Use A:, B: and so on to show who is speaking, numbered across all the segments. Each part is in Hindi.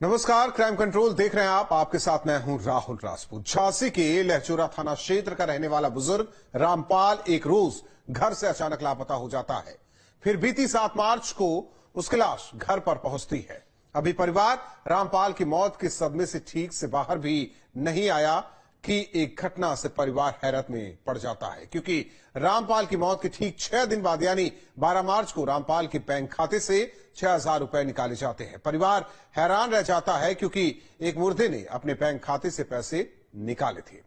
A: नमस्कार, क्राइम कंट्रोल देख रहे हैं आप। आपके साथ मैं हूं राहुल राजपूत। झांसी के लहचौरा थाना क्षेत्र का रहने वाला बुजुर्ग रामपाल एक रोज घर से अचानक लापता हो जाता है। फिर बीती 7 मार्च को उसकी लाश घर पर पहुंचती है। अभी परिवार रामपाल की मौत के सदमे से ठीक से बाहर भी नहीं आया कि एक घटना से परिवार हैरत में पड़ जाता है, क्योंकि रामपाल की मौत के ठीक 6 दिन बाद यानी 12 मार्च को रामपाल के बैंक खाते से 6,000 रुपए निकाले जाते हैं। परिवार हैरान रह जाता है क्योंकि एक मुर्दे ने अपने बैंक खाते से पैसे निकाले थे।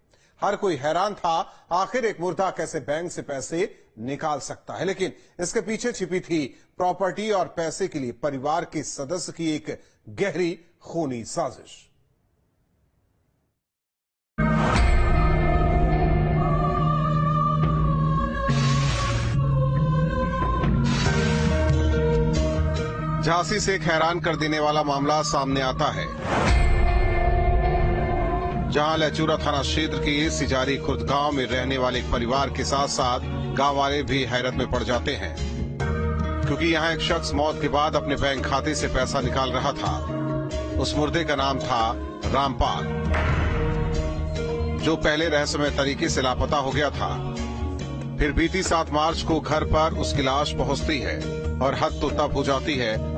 A: हर कोई हैरान था, आखिर एक मुर्दा कैसे बैंक से पैसे निकाल सकता है। लेकिन इसके पीछे छिपी थी प्रॉपर्टी और पैसे के लिए परिवार के सदस्य की एक गहरी खूनी साजिश। झांसी से एक हैरान कर देने वाला मामला सामने आता है, जहां लहचौरा थाना क्षेत्र के सिजारी खुर्द गांव में रहने वाले एक परिवार के साथ साथ गांव वाले भी हैरत में पड़ जाते हैं, क्योंकि यहां एक शख्स मौत के बाद अपने बैंक खाते से पैसा निकाल रहा था। उस मुर्दे का नाम था रामपाल, जो पहले रहस्यमय तरीके से लापता हो गया था। फिर बीती 7 मार्च को घर पर उसकी लाश पहुंचती है और हद तो तब हो जाती है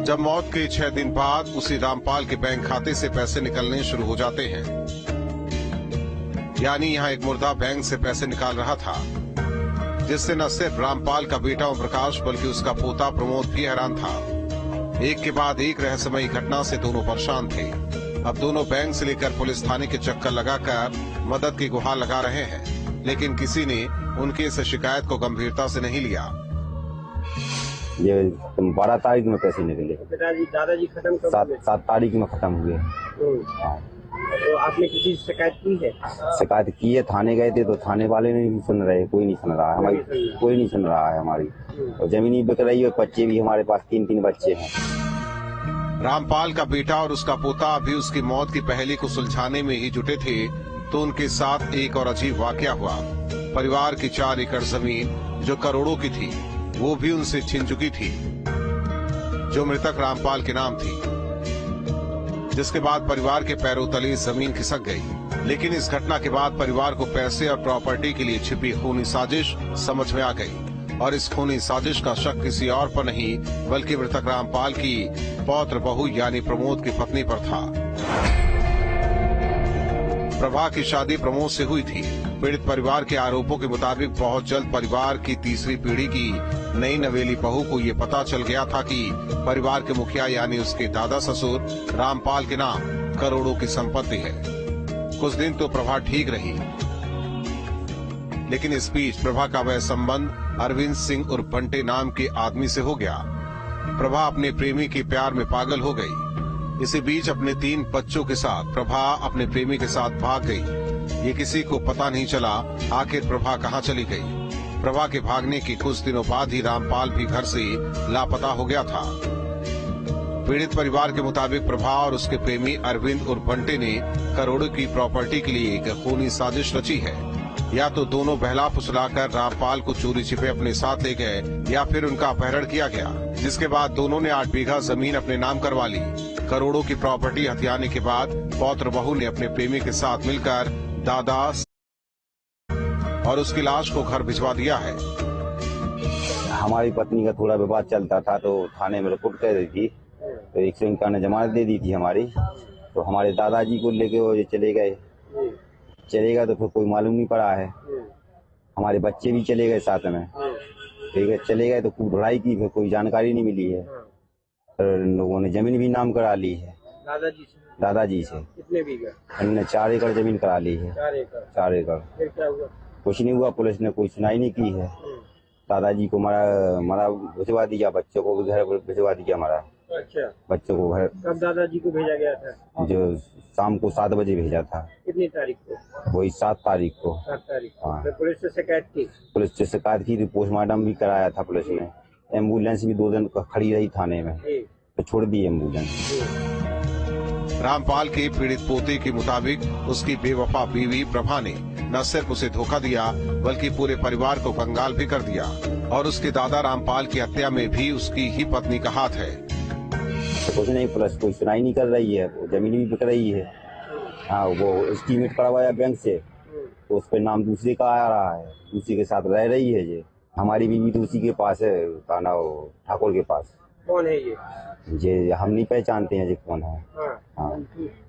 A: जब मौत के 6 दिन बाद उसी रामपाल के बैंक खाते से पैसे निकलने शुरू हो जाते हैं। यानी यहाँ एक मुर्दा बैंक से पैसे निकाल रहा था, जिससे न सिर्फ रामपाल का बेटा ओम प्रकाश बल्कि उसका पोता प्रमोद भी हैरान था। एक के बाद एक रहस्यमयी घटना से दोनों परेशान थे। अब दोनों बैंक से लेकर पुलिस थाने के चक्कर लगाकर मदद की गुहार लगा रहे हैं, लेकिन किसी ने उनकी इस शिकायत को गंभीरता से नहीं लिया।
B: ये 12 तारीख में पैसे निकले।
C: पिताजी दादाजी खत्म कब हुए?
B: 7 तारीख में खत्म हुए।
C: तो आपने किसी से शिकायत की है?
B: शिकायत की है, थाने गए थे तो थाने वाले नहीं सुन रहे, कोई नहीं सुन रहा है हमारी, कोई नहीं सुन रहा है हमारी। और जमीन बिक रही है, बच्चे भी हमारे पास 3 बच्चे हैं।
A: रामपाल का बेटा और उसका पोता अभी उसकी मौत की पहेली को सुलझाने में ही जुटे थे, तो उनके साथ एक और अजीब वाकया हुआ। परिवार की 4 एकड़ जमीन जो करोड़ों की थी, वो भी उनसे छिन चुकी थी, जो मृतक रामपाल के नाम थी, जिसके बाद परिवार के पैरों तले जमीन खिसक गई। लेकिन इस घटना के बाद परिवार को पैसे और प्रॉपर्टी के लिए छिपी खूनी साजिश समझ में आ गई, और इस खूनी साजिश का शक किसी और पर नहीं बल्कि मृतक रामपाल की पौत्र बहू यानी प्रमोद की पत्नी पर था। प्रभा की शादी प्रमोद से हुई थी। पीड़ित परिवार के आरोपों के मुताबिक बहुत जल्द परिवार की तीसरी पीढ़ी की नई नवेली बहू को ये पता चल गया था कि परिवार के मुखिया यानी उसके दादा ससुर रामपाल के नाम करोड़ों की संपत्ति है। कुछ दिन तो प्रभा ठीक रही, लेकिन इस बीच प्रभा का वह संबंध अरविंद सिंह उर्फ बंटे नाम के आदमी से हो गया। प्रभा अपने प्रेमी के प्यार में पागल हो गई। इसी बीच अपने 3 बच्चों के साथ प्रभा अपने प्रेमी के साथ भाग गई। ये किसी को पता नहीं चला आखिर प्रभा कहाँ चली गई। प्रभा के भागने के कुछ दिनों बाद ही रामपाल भी घर से लापता हो गया था। पीड़ित परिवार के मुताबिक प्रभा और उसके प्रेमी अरविंद उर्फ बंटे ने करोड़ों की प्रॉपर्टी के लिए एक खूनी साजिश रची है। या तो दोनों बहला फुसलाकर रामपाल को चोरी छिपे अपने साथ ले गए, या फिर उनका अपहरण किया गया, जिसके बाद दोनों ने 8 बीघा जमीन अपने नाम करवा ली। करोड़ों की प्रॉपर्टी हथियाने के बाद पौत्र बहू ने अपने प्रेमी के साथ मिलकर दादा और उसकी लाश को घर भिजवा दिया है।
B: हमारी पत्नी का थोड़ा विवाद चलता था, तो थाने में रिपोर्ट कर दी थी, तो 151 ने जमानत दे दी थी हमारी। तो हमारे दादाजी को लेके वो चले गए तो फिर कोई मालूम नहीं पड़ा है। हमारे बच्चे भी चले गए साथ में, ठीक है, चले गए तो खूब लड़ाई की, फिर कोई जानकारी नहीं मिली है। फिर लोगों ने जमीन भी नाम करा ली है दादाजी से।
C: कितने बीघा?
B: हमने 4 एकड़ जमीन करा ली है। 4 एकड़।
C: फिर क्या हुआ?
B: कुछ नहीं हुआ, पुलिस ने कोई सुनाई नहीं की है। दादाजी को मरा भिजवा दिया, बच्चों को भी घर भिजवा दिया हमारा।
C: अच्छा,
B: बच्चों को घर
C: कब दादाजी को भेजा गया था?
B: जो शाम को 7 बजे भेजा था।
C: कितनी तारीख को?
B: वही 7 तारीख को।
C: 7 तारीख।
B: हाँ।
C: तो पुलिस से शिकायत की?
B: पुलिस से शिकायत की, पोस्टमार्टम भी कराया था पुलिस ने। एम्बुलेंस भी 2 दिन खड़ी रही थाने में, तो छोड़ दी एम्बुलेंस।
A: रामपाल के पीड़ित पोते के मुताबिक उसकी बेवफा बीवी प्रभा ने न सिर्फ उसे धोखा दिया बल्कि पूरे परिवार को कंगाल भी कर दिया, और उसके दादा रामपाल की हत्या में भी उसकी ही पत्नी का हाथ है।
B: तो कुछ नहीं, पुलिस कोई सुनाई नहीं कर रही है, वो जमीन भी बिक रही है। हाँ, वो एस्टीमेट करवाया बैंक से, तो उस पर नाम दूसरे का आ रहा है, दूसरे के साथ रह रही है। ये हमारी बीवी तो उसी के पास है, का नाम ठाकुर के पास।
C: कौन है
B: ये हम नहीं पहचानते हैं, ये कौन है। हाँ,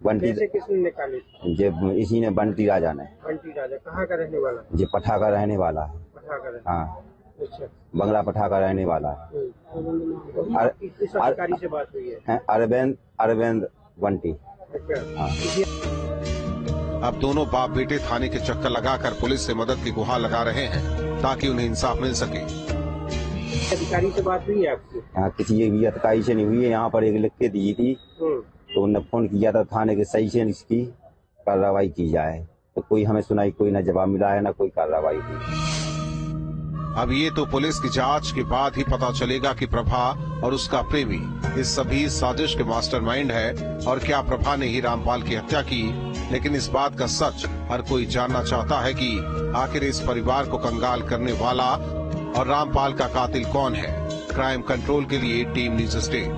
B: बंटी।
C: पैसे किसने निकाले?
B: ये इसी ने, बंटी राजा ने।
C: बंटी राजा कहाँ का रहने वाला?
B: ये पठा का रहने वाला है।
C: पठा का रहने।
B: हाँ,
C: अच्छा,
B: बंगला पठा का रहने वाला है।
C: किस अधिकारी से बात हुई है?
B: अरविंद बंटी।
C: अच्छा,
B: हाँ।
A: अब दोनों बाप बेटे थाने के चक्कर लगाकर पुलिस से मदद की गुहार लगा रहे हैं ताकि उन्हें इंसाफ मिल सके।
C: अधिकारी से बात हुई है आपकी?
B: यहाँ किसी भी अधिकारी से नहीं हुई है। यहाँ पर एक लिख के दी थी, तो उन्होंने फोन किया था थाने के, सही से इसकी कार्रवाई की जाए। तो कोई हमें सुनाई, कोई न जवाब मिला है, न कोई कार्रवाई हुई।
A: अब ये तो पुलिस की जांच के बाद ही पता चलेगा कि प्रभा और उसका प्रेमी इस सभी साजिश के मास्टरमाइंड है और क्या प्रभा ने ही रामपाल की हत्या की। लेकिन इस बात का सच हर कोई जानना चाहता है कि आखिर इस परिवार को कंगाल करने वाला और रामपाल का कातिल कौन है। क्राइम कंट्रोल के लिए टीम न्यूज़ स्टेट।